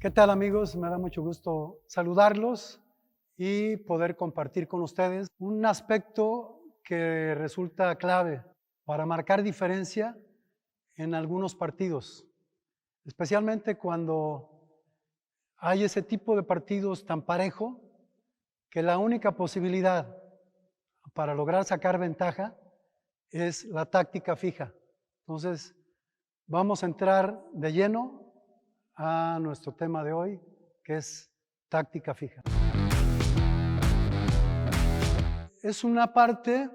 ¿Qué tal, amigos? Me da mucho gusto saludarlos y poder compartir con ustedes un aspecto que resulta clave para marcar diferencia en algunos partidos, especialmente cuando hay ese tipo de partidos tan parejo que la única posibilidad para lograr sacar ventaja es la táctica fija. Entonces, vamos a entrar de lleno a nuestro tema de hoy, que es táctica fija. Es una parte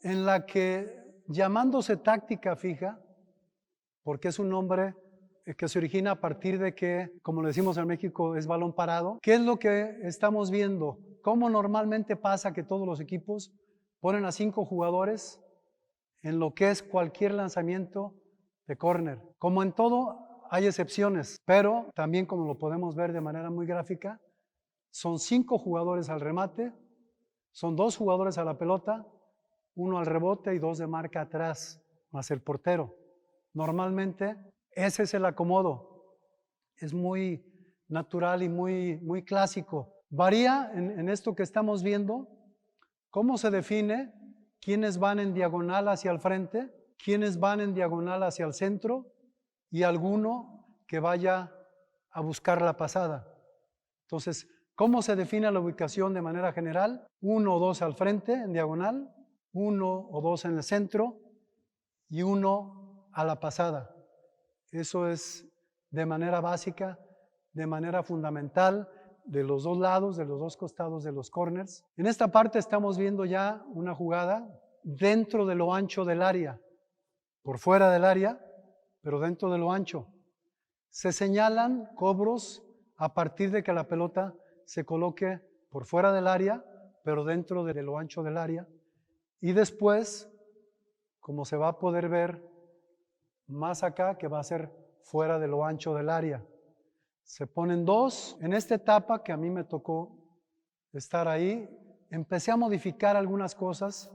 en la que, llamándose táctica fija, porque es un nombre que se origina a partir de que, como le decimos en México, es balón parado. ¿Qué es lo que estamos viendo? ¿Cómo normalmente pasa que todos los equipos ponen a 5 jugadores en lo que es cualquier lanzamiento de córner? Como en todo, hay excepciones, pero también, como lo podemos ver de manera muy gráfica, son 5 jugadores al remate, son 2 jugadores a la pelota, 1 al rebote y 2 de marca atrás, más el portero. Normalmente ese es el acomodo, es muy natural y muy clásico. Varía en esto que estamos viendo, cómo se define, quiénes van en diagonal hacia el frente, quiénes van en diagonal hacia el centro y alguno que vaya a buscar la pasada. Entonces, ¿cómo se define la ubicación de manera general? 1 o 2 al frente en diagonal, 1 o 2 en el centro y 1 a la pasada. Eso es de manera básica, de manera fundamental, de los dos lados, de los dos costados de los corners. En esta parte estamos viendo ya una jugada dentro de lo ancho del área, por fuera del área, pero dentro de lo ancho. Se señalan cobros a partir de que la pelota se coloque por fuera del área, pero dentro de lo ancho del área. Y después, como se va a poder ver más acá, que va a ser fuera de lo ancho del área. Se ponen 2. En esta etapa que a mí me tocó estar ahí, empecé a modificar algunas cosas,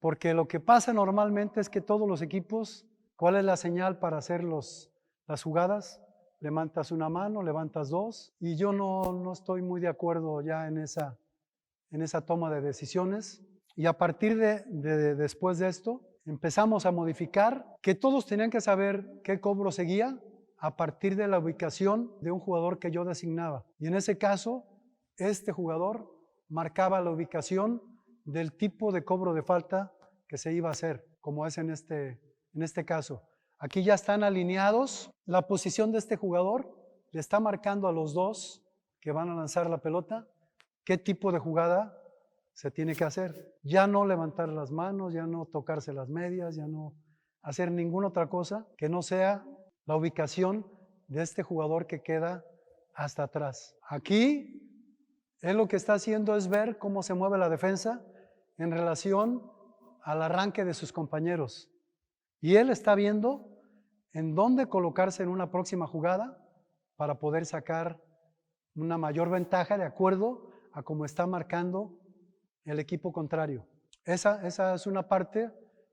porque lo que pasa normalmente es que todos los equipos, ¿cuál es la señal para hacer las jugadas? Levantas una mano, levantas 2, y yo no estoy muy de acuerdo ya en esa toma de decisiones. Y a partir de después de esto, empezamos a modificar que todos tenían que saber qué cobro seguía a partir de la ubicación de un jugador que yo designaba. Y en ese caso, este jugador marcaba la ubicación del tipo de cobro de falta que se iba a hacer, como es en este caso. Aquí ya están alineados. La posición de este jugador le está marcando a los 2 que van a lanzar la pelota qué tipo de jugada se tiene que hacer. Ya no levantar las manos, ya no tocarse las medias, ya no hacer ninguna otra cosa que no sea la ubicación de este jugador que queda hasta atrás. Aquí él lo que está haciendo es ver cómo se mueve la defensa en relación al arranque de sus compañeros. Y él está viendo en dónde colocarse en una próxima jugada para poder sacar una mayor ventaja de acuerdo a cómo está marcando el equipo contrario. Esa es una parte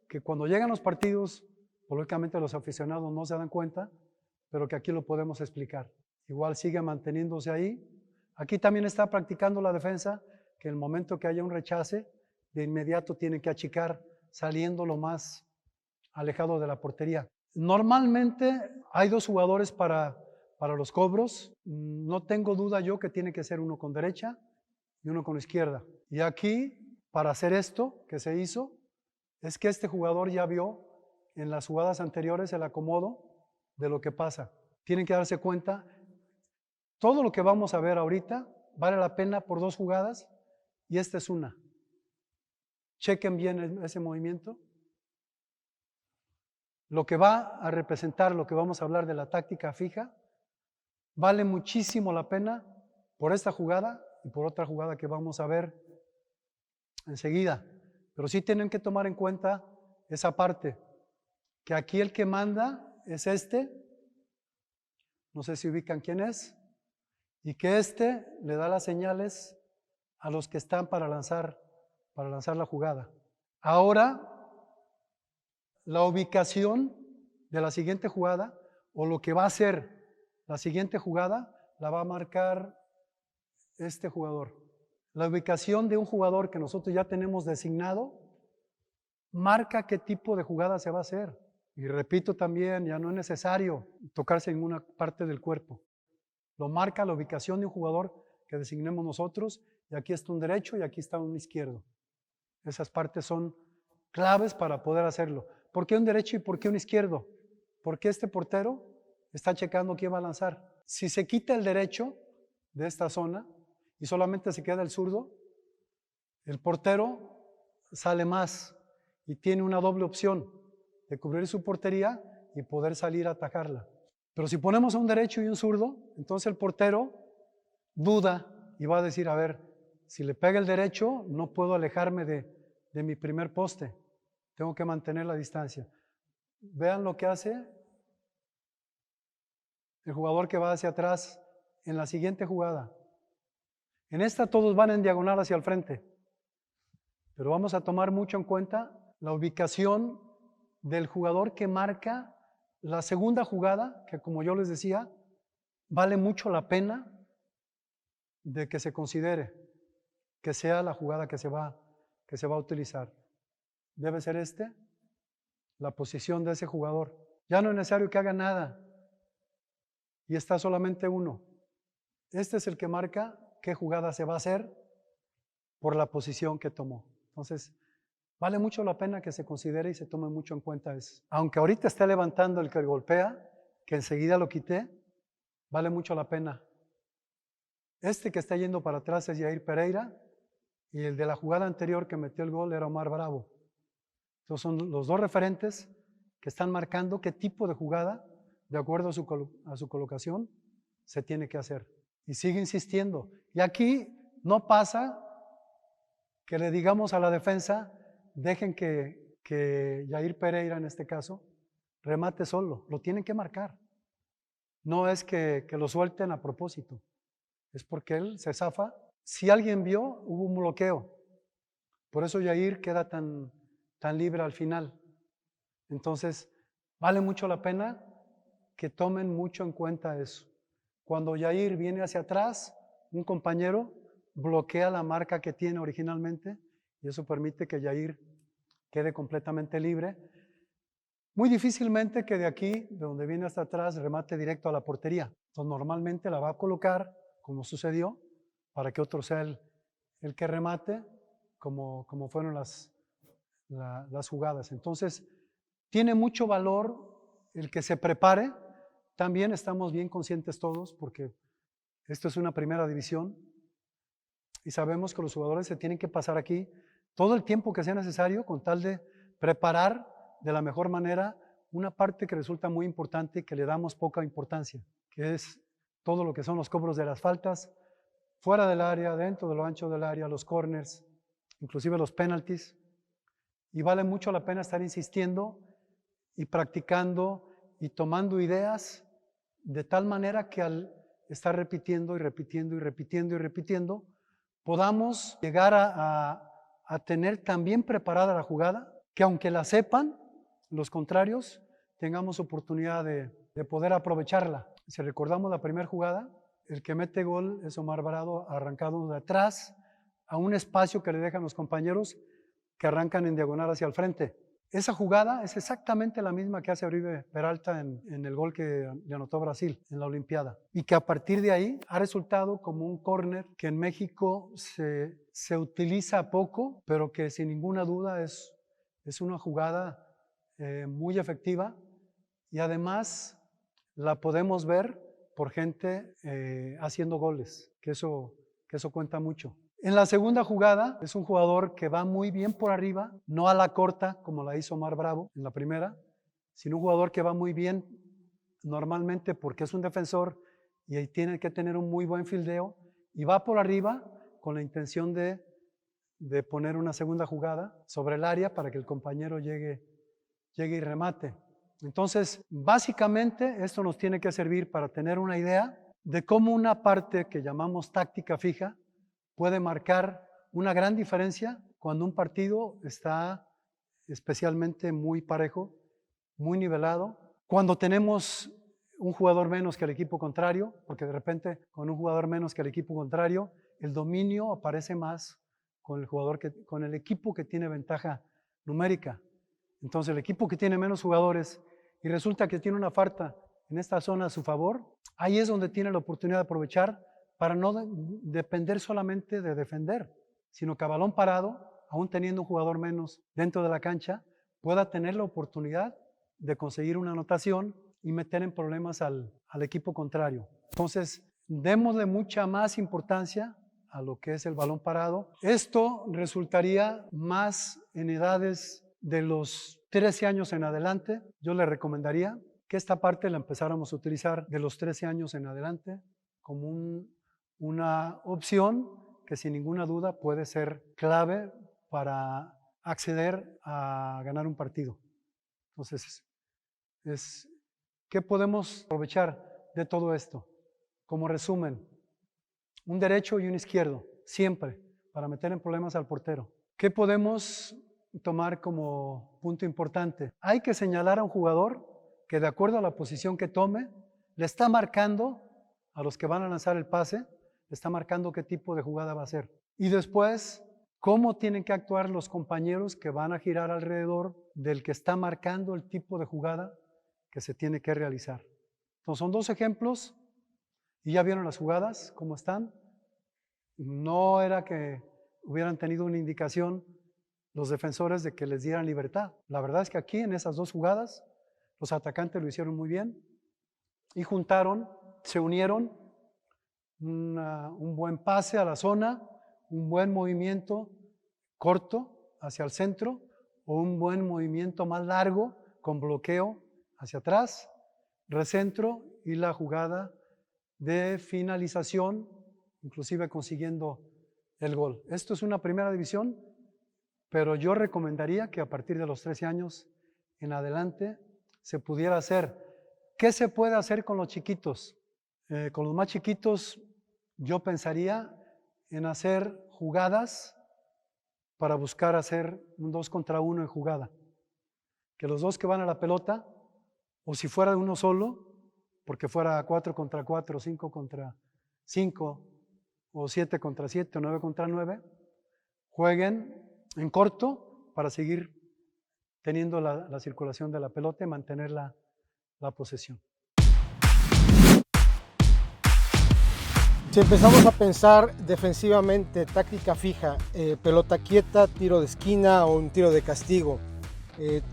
que cuando llegan los partidos, lógicamente los aficionados no se dan cuenta, pero que aquí lo podemos explicar. Igual sigue manteniéndose ahí. Aquí también está practicando la defensa, que en el momento que haya un rechace, de inmediato tiene que achicar saliendo lo más alejado de la portería. Normalmente hay 2 jugadores para los cobros. No tengo duda yo que tiene que ser uno con derecha y uno con izquierda. Y aquí, para hacer esto que se hizo, es que este jugador ya vio en las jugadas anteriores el acomodo de lo que pasa. Tienen que darse cuenta, todo lo que vamos a ver ahorita vale la pena por 2 jugadas y esta es una. Chequen bien ese movimiento. Lo que va a representar, lo que vamos a hablar de la táctica fija, vale muchísimo la pena por esta jugada y por otra jugada que vamos a ver enseguida. Pero sí tienen que tomar en cuenta esa parte, que aquí el que manda es este, no sé si ubican quién es, y que este le da las señales a los que están para lanzar la jugada. Ahora, la ubicación de la siguiente jugada o lo que va a ser la siguiente jugada la va a marcar este jugador. La ubicación de un jugador que nosotros ya tenemos designado marca qué tipo de jugada se va a hacer. Y repito también, ya no es necesario tocarse en ninguna parte del cuerpo. Lo marca la ubicación de un jugador que designemos nosotros, y aquí está un derecho y aquí está un izquierdo. Esas partes son claves para poder hacerlo. ¿Por qué un derecho y por qué un izquierdo? Porque este portero está checando quién va a lanzar. Si se quita el derecho de esta zona y solamente se queda el zurdo, el portero sale más y tiene una doble opción de cubrir su portería y poder salir a atajarla. Pero si ponemos a un derecho y un zurdo, entonces el portero duda y va a decir, a ver, si le pega el derecho, no puedo alejarme de mi primer poste, tengo que mantener la distancia. Vean lo que hace el jugador que va hacia atrás en la siguiente jugada. En esta todos van en diagonal hacia el frente, pero vamos a tomar mucho en cuenta la ubicación del jugador que marca la segunda jugada, que como yo les decía, vale mucho la pena de que se considere que sea la jugada que se va a utilizar. Debe ser la posición de ese jugador. Ya no es necesario que haga nada y está solamente uno. Este es el que marca qué jugada se va a hacer por la posición que tomó. Entonces, vale mucho la pena que se considere y se tome mucho en cuenta eso. Aunque ahorita esté levantando el que golpea, que enseguida lo quité, vale mucho la pena. Este que está yendo para atrás es Yair Pereira y el de la jugada anterior que metió el gol era Omar Bravo. Entonces son los dos referentes que están marcando qué tipo de jugada, de acuerdo a su colocación, se tiene que hacer. Y sigue insistiendo. Y aquí no pasa que le digamos a la defensa, dejen que Yair Pereira, en este caso, remate solo. Lo tienen que marcar. No es que lo suelten a propósito. Es porque él se zafa. Si alguien vio, hubo un bloqueo. Por eso Yair queda tan libre al final. Entonces, vale mucho la pena que tomen mucho en cuenta eso. Cuando Yair viene hacia atrás, un compañero bloquea la marca que tiene originalmente y eso permite que Yair quede completamente libre. Muy difícilmente que de aquí, de donde viene hasta atrás, remate directo a la portería. Entonces, normalmente la va a colocar, como sucedió, para que otro sea el que remate, como fueron las jugadas. Entonces, tiene mucho valor el que se prepare. También estamos bien conscientes todos, porque esto es una primera división, y sabemos que los jugadores se tienen que pasar aquí todo el tiempo que sea necesario con tal de preparar de la mejor manera una parte que resulta muy importante y que le damos poca importancia, que es todo lo que son los cobros de las faltas, fuera del área, dentro de lo ancho del área, los corners, inclusive los penalties. Y vale mucho la pena estar insistiendo y practicando y tomando ideas de tal manera que al estar repitiendo y repitiendo y repitiendo y repitiendo, podamos llegar a tener tan bien preparada la jugada que aunque la sepan, los contrarios, tengamos oportunidad de poder aprovecharla. Si recordamos la primera jugada, el que mete gol es Omar Bravo, arrancado de atrás a un espacio que le dejan los compañeros que arrancan en diagonal hacia el frente. Esa jugada es exactamente la misma que hace Oribe Peralta en el gol que le anotó Brasil en la Olimpiada, y que a partir de ahí ha resultado como un córner que en México se utiliza poco, pero que sin ninguna duda es una jugada muy efectiva, y además la podemos ver por gente haciendo goles, que eso cuenta mucho. En la segunda jugada es un jugador que va muy bien por arriba, no a la corta como la hizo Omar Bravo en la primera, sino un jugador que va muy bien normalmente porque es un defensor y tiene que tener un muy buen fildeo y va por arriba con la intención de poner una segunda jugada sobre el área para que el compañero llegue y remate. Entonces, básicamente esto nos tiene que servir para tener una idea de cómo una parte que llamamos táctica fija puede marcar una gran diferencia cuando un partido está especialmente muy parejo, muy nivelado. Cuando tenemos un jugador menos que el equipo contrario, porque de repente con un jugador menos que el equipo contrario, el dominio aparece más con con el equipo que tiene ventaja numérica. Entonces el equipo que tiene menos jugadores y resulta que tiene una falta en esta zona a su favor, ahí es donde tiene la oportunidad de aprovechar para no depender solamente de defender, sino que a balón parado, aún teniendo un jugador menos dentro de la cancha, pueda tener la oportunidad de conseguir una anotación y meter en problemas al equipo contrario. Entonces, démosle mucha más importancia a lo que es el balón parado. Esto resultaría más en edades de los 13 años en adelante. Yo le recomendaría que esta parte la empezáramos a utilizar de los 13 años en adelante como una opción que sin ninguna duda puede ser clave para acceder a ganar un partido. Entonces, ¿qué podemos aprovechar de todo esto? Como resumen, un derecho y un izquierdo, siempre, para meter en problemas al portero. ¿Qué podemos tomar como punto importante? Hay que señalar a un jugador que de acuerdo a la posición que tome, le está marcando a los que van a lanzar el pase, le está marcando qué tipo de jugada va a ser. Y después, cómo tienen que actuar los compañeros que van a girar alrededor del que está marcando el tipo de jugada que se tiene que realizar. Entonces son dos ejemplos y ya vieron las jugadas, cómo están. No era que hubieran tenido una indicación los defensores de que les dieran libertad. La verdad es que aquí en esas dos jugadas los atacantes lo hicieron muy bien y juntaron, se unieron, un buen pase a la zona, un buen movimiento corto hacia el centro o un buen movimiento más largo con bloqueo hacia atrás, recentro y la jugada de finalización, inclusive consiguiendo el gol. Esto es una primera división, pero yo recomendaría que a partir de los 13 años en adelante se pudiera hacer. ¿Qué se puede hacer con los chiquitos? Con los más chiquitos yo pensaría en hacer jugadas para buscar hacer un 2 contra 1 en jugada. Que los dos que van a la pelota, o si fuera de uno solo, porque fuera 4 contra 4, 5 contra 5, o 7 contra 7, o 9 contra 9, jueguen en corto para seguir teniendo la circulación de la pelota y mantener la posesión. Si empezamos a pensar defensivamente, táctica fija, pelota quieta, tiro de esquina o un tiro de castigo,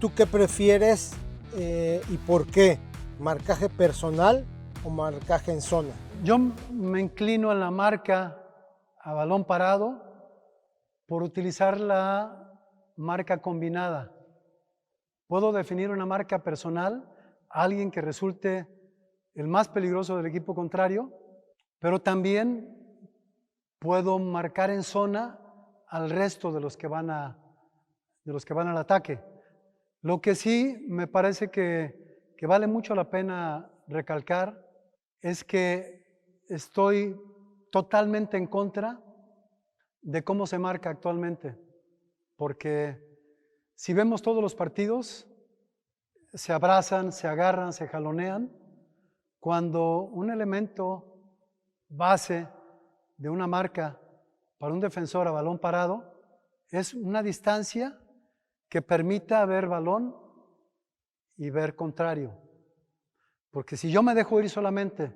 ¿tú qué prefieres y por qué? ¿Marcaje personal o marcaje en zona? Yo me inclino en la marca a balón parado por utilizar la marca combinada. Puedo definir una marca personal, alguien que resulte el más peligroso del equipo contrario, pero también puedo marcar en zona al resto de los que van al ataque. Lo que sí me parece que vale mucho la pena recalcar es que estoy totalmente en contra de cómo se marca actualmente, porque si vemos todos los partidos, se abrazan, se agarran, se jalonean, cuando un elemento base de una marca para un defensor a balón parado es una distancia que permita ver balón y ver contrario. Porque si yo me dejo ir solamente,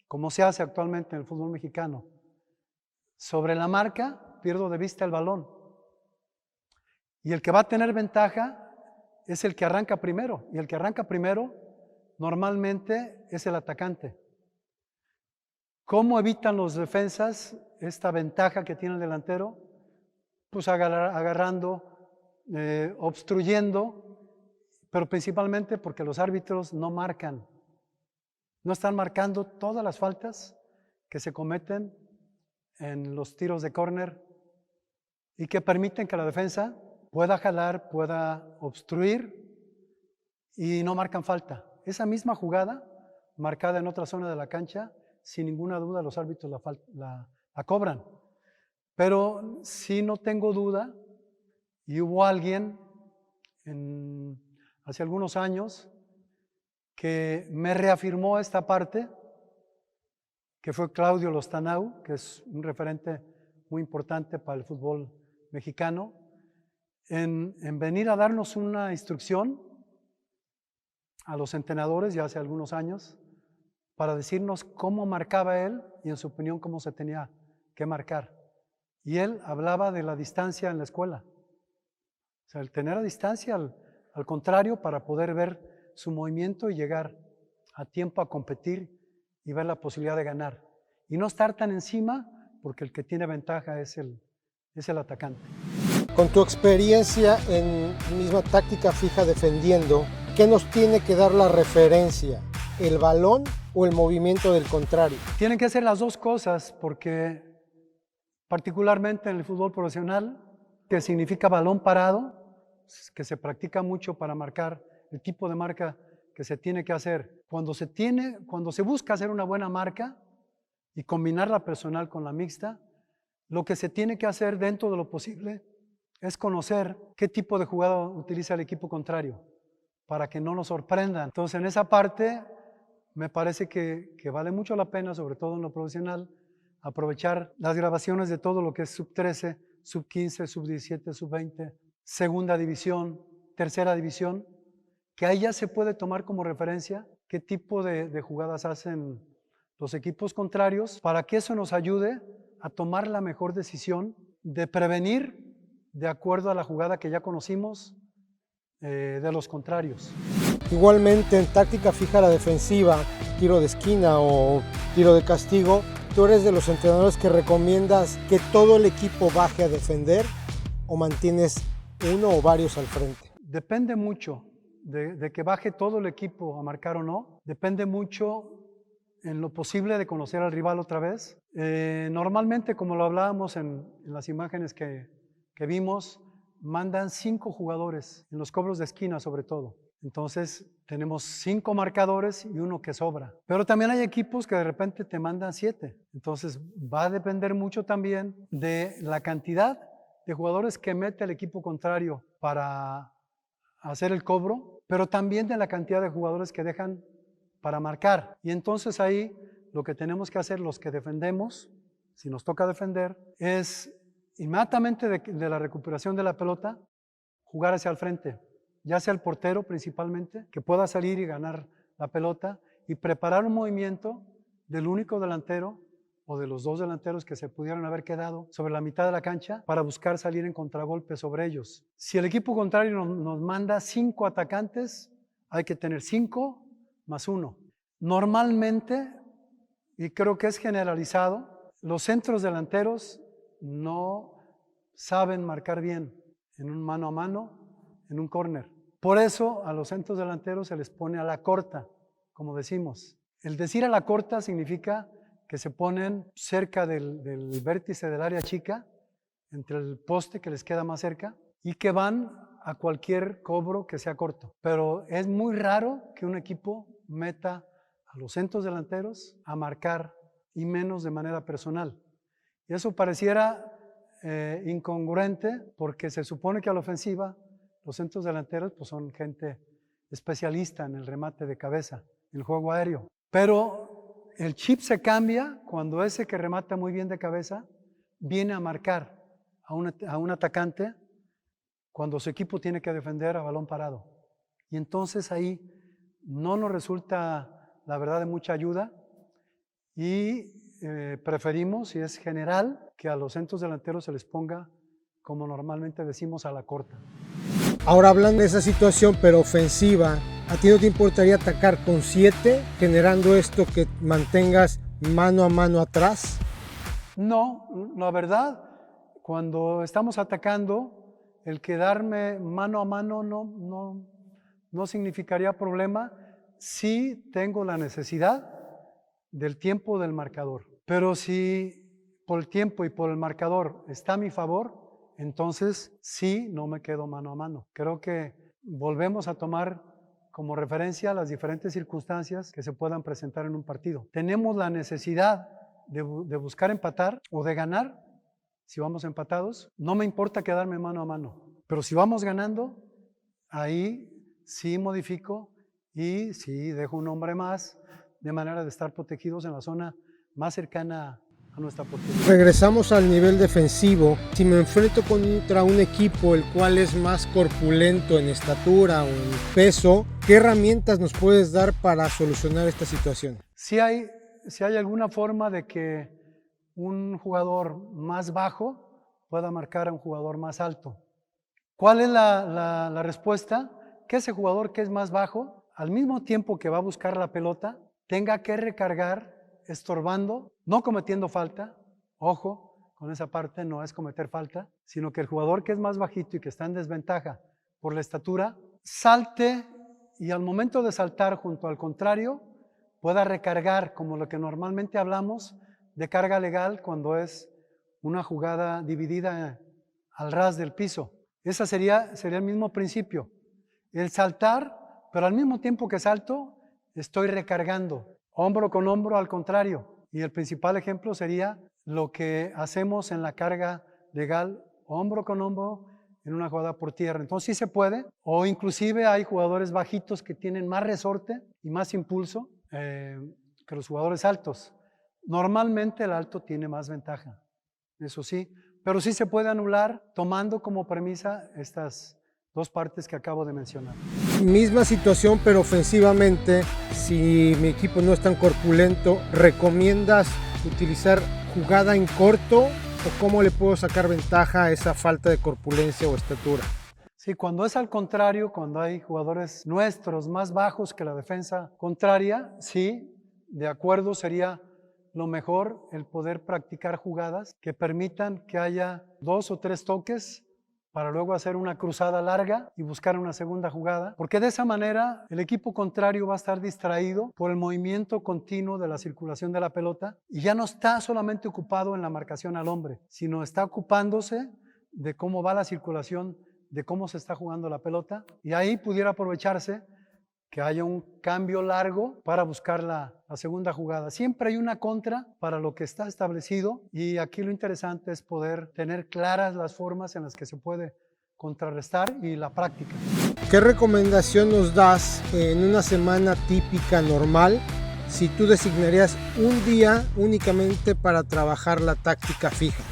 como se hace actualmente en el fútbol mexicano, sobre la marca, pierdo de vista el balón. Y el que va a tener ventaja es el que arranca primero. Y el que arranca primero normalmente es el atacante. ¿Cómo evitan los defensas esta ventaja que tiene el delantero? Pues agarrando, obstruyendo, pero principalmente porque los árbitros no marcan. No están marcando todas las faltas que se cometen en los tiros de córner y que permiten que la defensa pueda jalar, pueda obstruir y no marcan falta. Esa misma jugada, marcada en otra zona de la cancha, sin ninguna duda los árbitros la cobran. Pero sí no tengo duda, y hubo alguien hace algunos años que me reafirmó esta parte, que fue Claudio Lostanau, que es un referente muy importante para el fútbol mexicano, en venir a darnos una instrucción a los entrenadores ya hace algunos años para decirnos cómo marcaba él y en su opinión cómo se tenía que marcar. Y él hablaba de la distancia en la escuela. O sea, el tener a distancia al contrario para poder ver su movimiento y llegar a tiempo a competir y ver la posibilidad de ganar. Y no estar tan encima porque el que tiene ventaja es el atacante. Con tu experiencia en misma táctica fija defendiendo, ¿qué nos tiene que dar la referencia? ¿El balón o el movimiento del contrario? Tienen que ser las dos cosas porque particularmente en el fútbol profesional, que significa balón parado, que se practica mucho para marcar el tipo de marca que se tiene que hacer. Cuando se busca hacer una buena marca y combinar la personal con la mixta, lo que se tiene que hacer dentro de lo posible es conocer qué tipo de jugada utiliza el equipo contrario para que no nos sorprendan. Entonces, en esa parte me parece que vale mucho la pena, sobre todo en lo profesional, aprovechar las grabaciones de todo lo que es sub-13, sub-15, sub-17, sub-20, segunda división, tercera división, que ahí ya se puede tomar como referencia qué tipo de jugadas hacen los equipos contrarios para que eso nos ayude a tomar la mejor decisión de prevenir de acuerdo a la jugada que ya conocimos de los contrarios. Igualmente en táctica fija la defensiva, tiro de esquina o tiro de castigo, ¿tú eres de los entrenadores que recomiendas que todo el equipo baje a defender o mantienes uno o varios al frente? Depende mucho de que baje todo el equipo a marcar o no. Depende mucho en lo posible de conocer al rival otra vez. Normalmente, como lo hablábamos en las imágenes que vimos, mandan 5 jugadores, en los cobros de esquina sobre todo. Entonces tenemos 5 marcadores y uno que sobra. Pero también hay equipos que de repente te mandan 7. Entonces va a depender mucho también de la cantidad de jugadores que mete el equipo contrario para hacer el cobro, pero también de la cantidad de jugadores que dejan para marcar. Y entonces ahí lo que tenemos que hacer los que defendemos, si nos toca defender, es inmediatamente de la recuperación de la pelota, jugar hacia el frente, ya sea el portero principalmente, que pueda salir y ganar la pelota y preparar un movimiento del único delantero o de los 2 delanteros que se pudieron haber quedado sobre la mitad de la cancha para buscar salir en contragolpe sobre ellos. Si el equipo contrario nos manda 5 atacantes, hay que tener 5 más 1. Normalmente, y creo que es generalizado, los centros delanteros no saben marcar bien en un mano a mano, en un córner. Por eso a los centros delanteros se les pone a la corta, como decimos. El decir a la corta significa que se ponen cerca del vértice del área chica, entre el poste que les queda más cerca, y que van a cualquier cobro que sea corto. Pero es muy raro que un equipo meta a los centros delanteros a marcar y menos de manera personal. Y eso pareciera incongruente porque se supone que a la ofensiva los centros delanteros pues, son gente especialista en el remate de cabeza, en el juego aéreo. Pero el chip se cambia cuando ese que remata muy bien de cabeza viene a marcar a un atacante cuando su equipo tiene que defender a balón parado. Y entonces ahí no nos resulta, la verdad, de mucha ayuda y preferimos, si es general, que a los centros delanteros se les ponga, como normalmente decimos, a la corta. Ahora hablando de esa situación, pero ofensiva, ¿a ti no te importaría atacar con 7, generando esto que mantengas mano a mano atrás? No, la verdad, cuando estamos atacando, el quedarme mano a mano no significaría problema si tengo la necesidad del tiempo del marcador. Pero si por el tiempo y por el marcador está a mi favor, entonces sí, no me quedo mano a mano. Creo que volvemos a tomar como referencia las diferentes circunstancias que se puedan presentar en un partido. Tenemos la necesidad de buscar empatar o de ganar. Si vamos empatados, no me importa quedarme mano a mano. Pero si vamos ganando, ahí sí modifico y sí dejo un hombre más, de manera de estar protegidos en la zona más cercana a nuestra portería. Regresamos al nivel defensivo. Si me enfrento contra un equipo el cual es más corpulento en estatura o en peso, ¿qué herramientas nos puedes dar para solucionar esta situación? Si hay alguna forma de que un jugador más bajo pueda marcar a un jugador más alto. ¿Cuál es la respuesta? Que ese jugador que es más bajo, al mismo tiempo que va a buscar la pelota, tenga que recargar estorbando, no cometiendo falta. Ojo, con esa parte no es cometer falta, sino que el jugador que es más bajito y que está en desventaja por la estatura, salte y al momento de saltar junto al contrario, pueda recargar, como lo que normalmente hablamos de carga legal cuando es una jugada dividida al ras del piso. Ese sería el mismo principio. El saltar, pero al mismo tiempo que salto, estoy recargando, hombro con hombro al contrario. Y el principal ejemplo sería lo que hacemos en la carga legal, hombro con hombro, en una jugada por tierra. Entonces sí se puede, o inclusive hay jugadores bajitos que tienen más resorte y más impulso que los jugadores altos. Normalmente el alto tiene más ventaja, eso sí, pero sí se puede anular tomando como premisa estas dos partes que acabo de mencionar. Misma situación, pero ofensivamente, si mi equipo no es tan corpulento, ¿recomiendas utilizar jugada en corto o cómo le puedo sacar ventaja a esa falta de corpulencia o estatura? Sí, cuando es al contrario, cuando hay jugadores nuestros más bajos que la defensa contraria, sí, de acuerdo, sería lo mejor el poder practicar jugadas que permitan que haya 2 o 3 toques para luego hacer una cruzada larga y buscar una segunda jugada, porque de esa manera el equipo contrario va a estar distraído por el movimiento continuo de la circulación de la pelota y ya no está solamente ocupado en la marcación al hombre, sino está ocupándose de cómo va la circulación, de cómo se está jugando la pelota, y ahí pudiera aprovecharse que haya un cambio largo para buscar la segunda jugada. Siempre hay una contra para lo que está establecido y aquí lo interesante es poder tener claras las formas en las que se puede contrarrestar y la práctica. ¿Qué recomendación nos das en una semana típica normal si tú designarías un día únicamente para trabajar la táctica fija?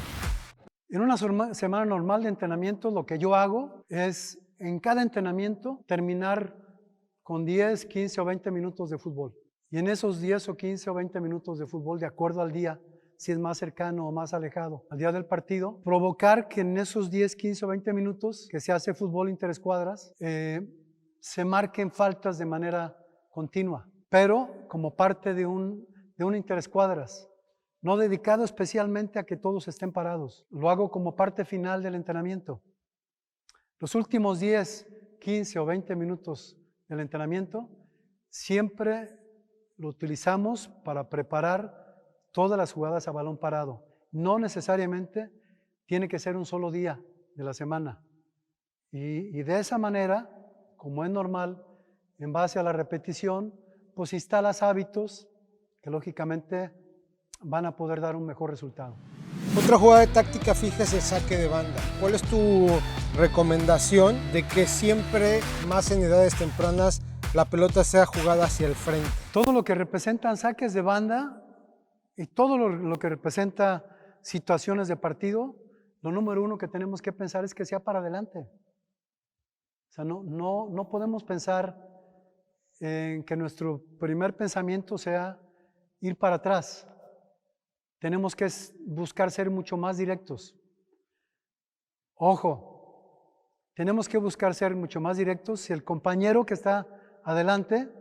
En una semana normal de entrenamiento lo que yo hago es en cada entrenamiento terminar con 10, 15 o 20 minutos de fútbol. Y en esos 10 o 15 o 20 minutos de fútbol, de acuerdo al día, si es más cercano o más alejado al día del partido, provocar que en esos 10, 15 o 20 minutos que se hace fútbol interescuadras, se marquen faltas de manera continua, pero como parte de un interescuadras, no dedicado especialmente a que todos estén parados. Lo hago como parte final del entrenamiento. Los últimos 10, 15 o 20 minutos del entrenamiento siempre lo utilizamos para preparar todas las jugadas a balón parado. No necesariamente tiene que ser un solo día de la semana. Y de esa manera, como es normal, en base a la repetición, pues instalas hábitos que lógicamente van a poder dar un mejor resultado. Otra jugada de táctica fija es el saque de banda. ¿Cuál es tu recomendación de que siempre, más en edades tempranas, la pelota sea jugada hacia el frente? Todo lo que representan saques de banda y todo lo que representa situaciones de partido, lo número uno que tenemos que pensar es que sea para adelante. O sea, no podemos pensar en que nuestro primer pensamiento sea ir para atrás. Tenemos que buscar ser mucho más directos. Ojo, tenemos que buscar ser mucho más directos si el compañero que está adelante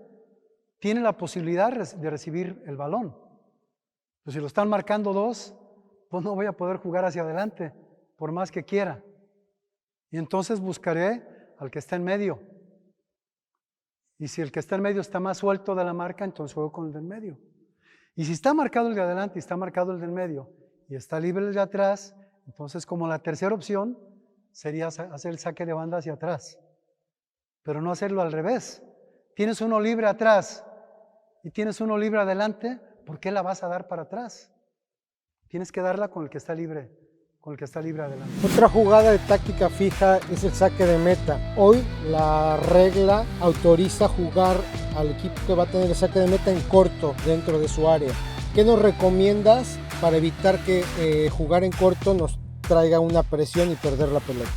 tiene la posibilidad de recibir el balón. Pues si lo están marcando dos, pues no voy a poder jugar hacia adelante, por más que quiera. Y entonces buscaré al que está en medio. Y si el que está en medio está más suelto de la marca, entonces juego con el del medio. Y si está marcado el de adelante y está marcado el del medio y está libre el de atrás, entonces como la tercera opción sería hacer el saque de banda hacia atrás. Pero no hacerlo al revés. Tienes uno libre atrás y tienes uno libre adelante, ¿por qué la vas a dar para atrás? Tienes que darla con el que está libre con el que está libre adelante. Otra jugada de táctica fija es el saque de meta. Hoy la regla autoriza jugar al equipo que va a tener el saque de meta en corto dentro de su área. ¿Qué nos recomiendas para evitar que jugar en corto nos traiga una presión y perder la pelota?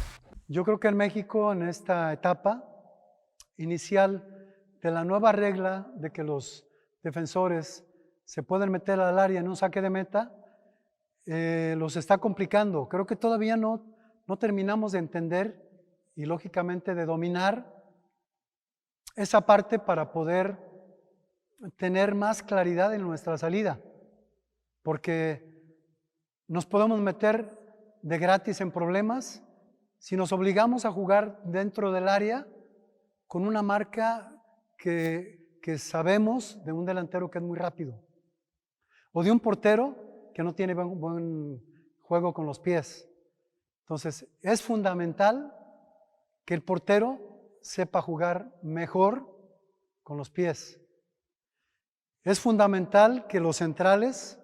Yo creo que en México, en esta etapa inicial de la nueva regla de que los defensores se pueden meter al área en un saque de meta, los está complicando. Creo que todavía no terminamos de entender y lógicamente de dominar esa parte para poder tener más claridad en nuestra salida, porque nos podemos meter de gratis en problemas si nos obligamos a jugar dentro del área con una marca que sabemos de un delantero que es muy rápido o de un portero que no tiene buen juego con los pies. Entonces, es fundamental que el portero sepa jugar mejor con los pies. Es fundamental que los centrales,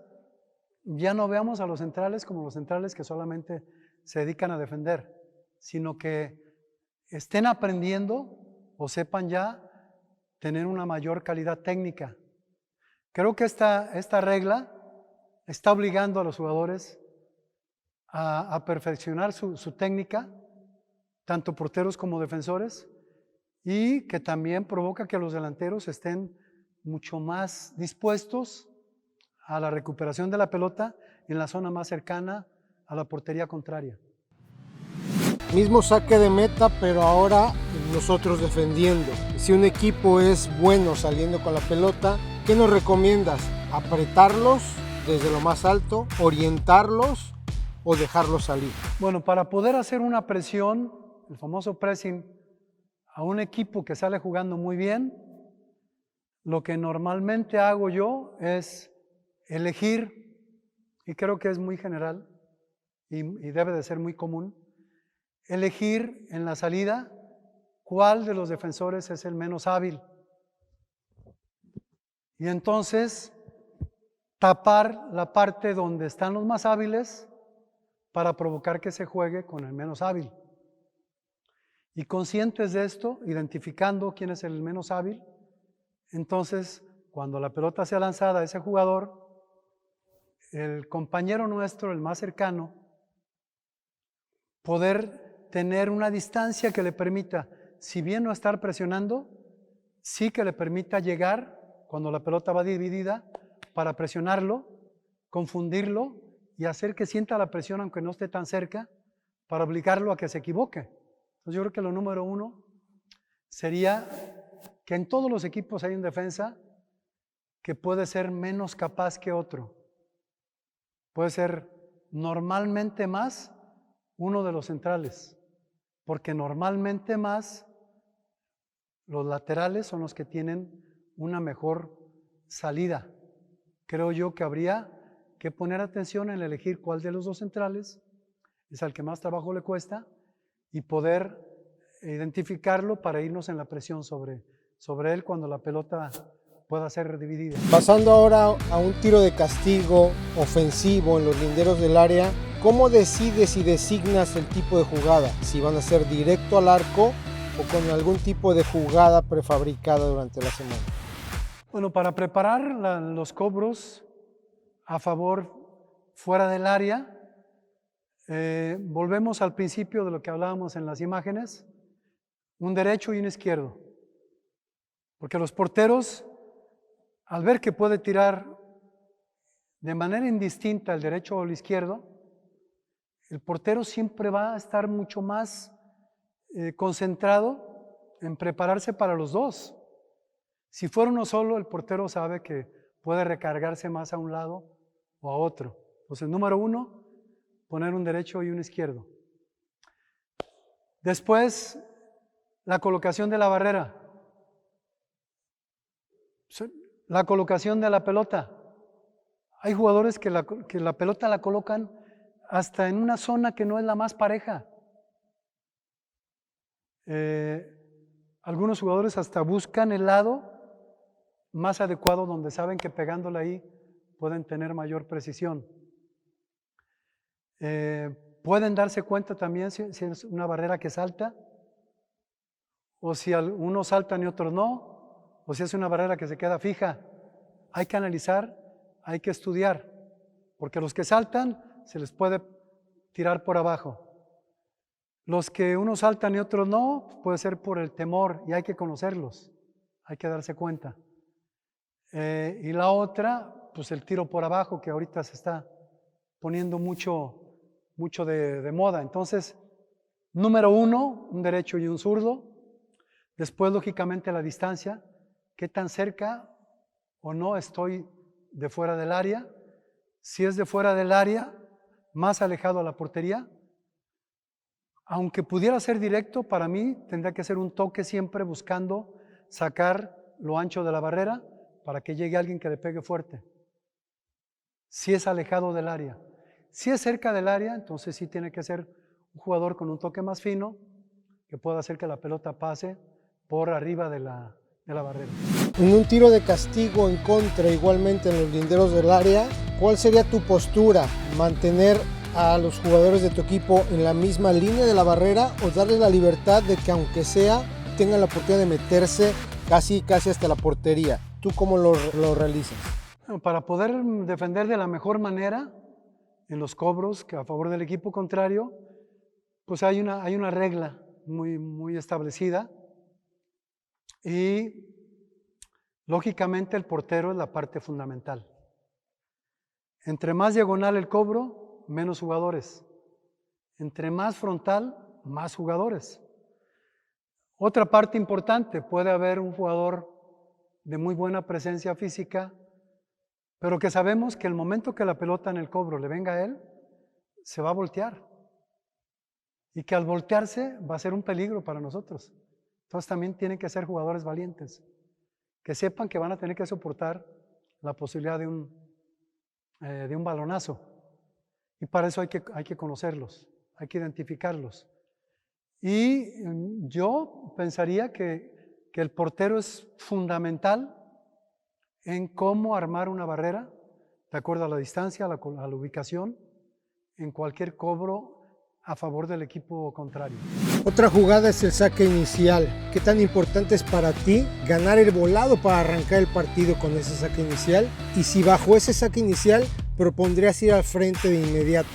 ya no veamos a los centrales como los centrales que solamente se dedican a defender, sino que estén aprendiendo o sepan ya tener una mayor calidad técnica. Creo que esta regla está obligando a los jugadores a perfeccionar su técnica, tanto porteros como defensores, y que también provoca que los delanteros estén mucho más dispuestos a la recuperación de la pelota en la zona más cercana a la portería contraria. Mismo saque de meta, pero ahora nosotros defendiendo. Si un equipo es bueno saliendo con la pelota, ¿qué nos recomiendas? ¿Apretarlos desde lo más alto, orientarlos o dejarlos salir? Bueno, para poder hacer una presión, el famoso pressing, a un equipo que sale jugando muy bien, lo que normalmente hago yo es elegir, y creo que es muy general y debe de ser muy común, elegir en la salida cuál de los defensores es el menos hábil. Y entonces tapar la parte donde están los más hábiles para provocar que se juegue con el menos hábil. Y conscientes de esto, identificando quién es el menos hábil, entonces cuando la pelota sea lanzada a ese jugador, el compañero nuestro, el más cercano, poder tener una distancia que le permita, si bien no estar presionando, sí que le permita llegar cuando la pelota va dividida para presionarlo, confundirlo y hacer que sienta la presión aunque no esté tan cerca para obligarlo a que se equivoque. Entonces yo creo que lo número uno sería que en todos los equipos hay un defensa que puede ser menos capaz que otro. Puede ser normalmente más uno de los centrales, porque normalmente más los laterales son los que tienen una mejor salida. Creo yo que habría que poner atención en elegir cuál de los dos centrales es al que más trabajo le cuesta y poder identificarlo para irnos en la presión sobre él cuando la pelota pueda ser dividida. Pasando ahora a un tiro de castigo ofensivo en los linderos del área, ¿cómo decides y designas el tipo de jugada? Si van a ser directo al arco o con algún tipo de jugada prefabricada durante la semana. Bueno, para preparar los cobros a favor fuera del área, volvemos al principio de lo que hablábamos en las imágenes, un derecho y un izquierdo. Porque los porteros, al ver que puede tirar de manera indistinta el derecho o el izquierdo, el portero siempre va a estar mucho más concentrado en prepararse para los dos. Si fuera uno solo, el portero sabe que puede recargarse más a un lado o a otro. Entonces, número uno, poner un derecho y un izquierdo. Después, la colocación de la barrera. La colocación de la pelota. Hay jugadores que la pelota la colocan hasta en una zona que no es la más pareja. Algunos jugadores hasta buscan el lado más adecuado donde saben que pegándola ahí pueden tener mayor precisión. pueden darse cuenta también si es una barrera que salta, o si unos saltan y otros no, o si es una barrera que se queda fija. Hay que analizar, hay que estudiar, porque los que saltan se les puede tirar por abajo. Los que unos saltan y otros no, puede ser por el temor y hay que conocerlos, hay que darse cuenta. Y la otra, pues el tiro por abajo, que ahorita se está poniendo mucho de moda. Entonces, número 1, un derecho y un zurdo. Después, lógicamente, la distancia, qué tan cerca o no estoy de fuera del área. Si es de fuera del área, más alejado a la portería. Aunque pudiera ser directo, para mí tendría que ser un toque siempre buscando sacar lo ancho de la barrera para que llegue alguien que le pegue fuerte. Si es alejado del área. Si es cerca del área, entonces sí tiene que ser un jugador con un toque más fino que pueda hacer que la pelota pase por arriba de la barrera. En un tiro de castigo en contra, igualmente en los linderos del área, ¿cuál sería tu postura? ¿Mantener a los jugadores de tu equipo en la misma línea de la barrera o darles la libertad de que aunque sea tengan la oportunidad de meterse casi hasta la portería? ¿Tú cómo lo realizas? Bueno, para poder defender de la mejor manera en los cobros que a favor del equipo contrario, pues hay una regla muy establecida y lógicamente el portero es la parte fundamental. Entre más diagonal el cobro, menos jugadores. Entre más frontal, más jugadores. Otra parte importante, puede haber un jugador de muy buena presencia física, pero que sabemos que el momento que la pelota en el cobro le venga a él, se va a voltear. Y que al voltearse va a ser un peligro para nosotros. Entonces también tienen que ser jugadores valientes, que sepan que van a tener que soportar la posibilidad de un balonazo. Y para eso hay que conocerlos, hay que identificarlos. Y yo pensaría que el portero es fundamental en cómo armar una barrera, de acuerdo a la distancia, a la ubicación, en cualquier cobro a favor del equipo contrario. Otra jugada es el saque inicial. ¿Qué tan importante es para ti ganar el volado para arrancar el partido con ese saque inicial? Y si bajo ese saque inicial propondrías ir al frente de inmediato.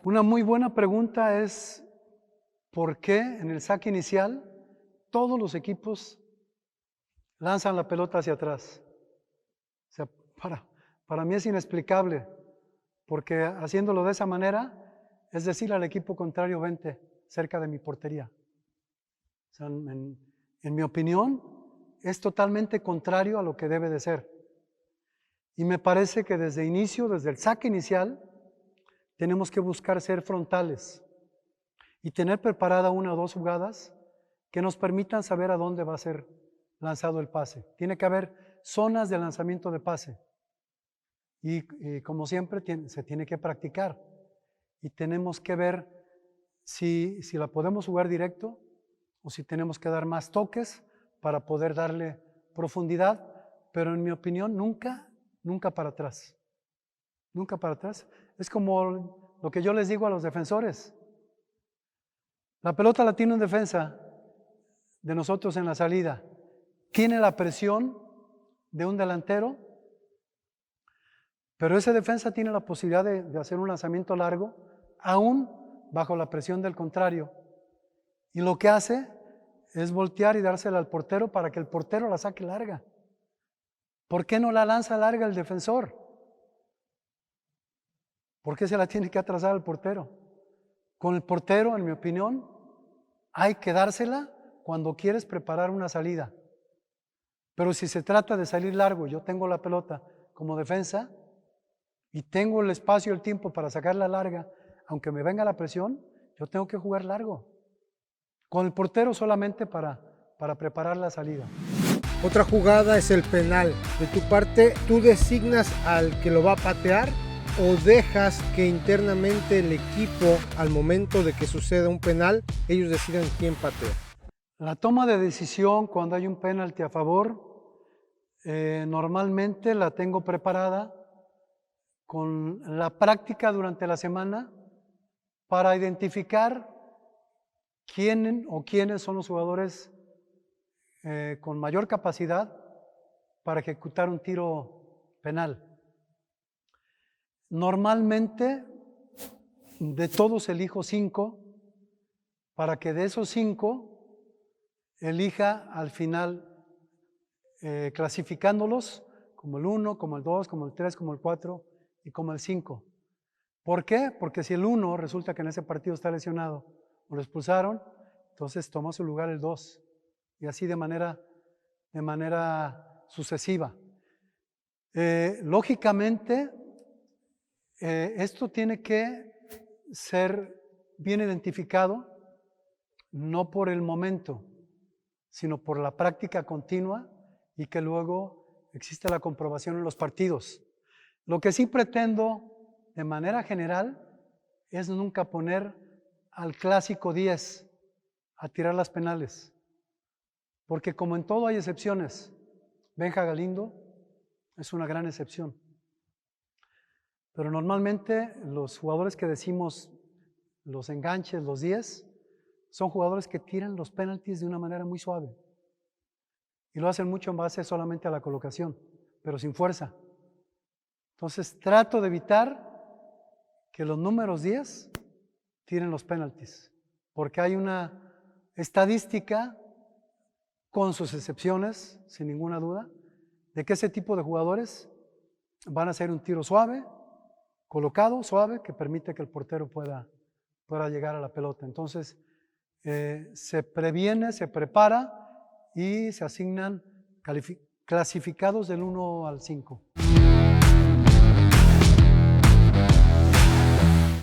Una muy buena pregunta es ¿por qué en el saque inicial todos los equipos lanzan la pelota hacia atrás? O sea, para mí es inexplicable, porque haciéndolo de esa manera es decir al equipo contrario, vente cerca de mi portería. O sea, en mi opinión, es totalmente contrario a lo que debe de ser. Y me parece que desde el saque inicial, tenemos que buscar ser frontales y tener preparada una o dos jugadas que nos permitan saber a dónde va a ser lanzado el pase. Tiene que haber zonas de lanzamiento de pase. Y como siempre, se tiene que practicar. Y tenemos que ver si la podemos jugar directo o si tenemos que dar más toques para poder darle profundidad, pero en mi opinión nunca para atrás. Nunca para atrás. Es como lo que yo les digo a los defensores. La pelota la tiene un defensa de nosotros en la salida. Tiene la presión de un delantero, pero ese defensa tiene la posibilidad de hacer un lanzamiento largo, aún bajo la presión del contrario. Y lo que hace es voltear y dársela al portero para que el portero la saque larga. ¿Por qué no la lanza larga el defensor? ¿Por qué se la tiene que atrasar al portero? Con el portero, en mi opinión, hay que dársela cuando quieres preparar una salida. Pero si se trata de salir largo, yo tengo la pelota como defensa y tengo el espacio y el tiempo para sacarla larga, aunque me venga la presión, yo tengo que jugar largo. Con el portero solamente para preparar la salida. Otra jugada es el penal. De tu parte, ¿tú designas al que lo va a patear o dejas que internamente el equipo, al momento de que suceda un penal, ellos decidan quién patea? La toma de decisión cuando hay un penalti a favor, normalmente la tengo preparada con la práctica durante la semana para identificar quién o quiénes son los jugadores con mayor capacidad para ejecutar un tiro penal. Normalmente, de todos elijo 5, para que de esos 5 elija al final, clasificándolos como el 1, como el 2, como el 3, como el 4 y como el 5. ¿Por qué? Porque si el 1 resulta que en ese partido está lesionado o lo expulsaron, entonces tomó su lugar el 2, y así de manera sucesiva. Lógicamente, esto tiene que ser bien identificado, no por el momento, sino por la práctica continua, y que luego existe la comprobación en los partidos. Lo que sí pretendo de manera general es nunca poner al clásico 10 a tirar las penales, porque como en todo hay excepciones. Benja Galindo es una gran excepción, pero normalmente los jugadores que decimos los enganches, los 10, son jugadores que tiran los penaltis de una manera muy suave y lo hacen mucho en base solamente a la colocación, pero sin fuerza. Entonces trato de evitar que los números 10 tiren los penaltis, porque hay una estadística, con sus excepciones, sin ninguna duda, de que ese tipo de jugadores van a hacer un tiro suave, colocado, suave, que permite que el portero pueda llegar a la pelota. Entonces, se previene, se prepara y se asignan clasificados del 1 al 5.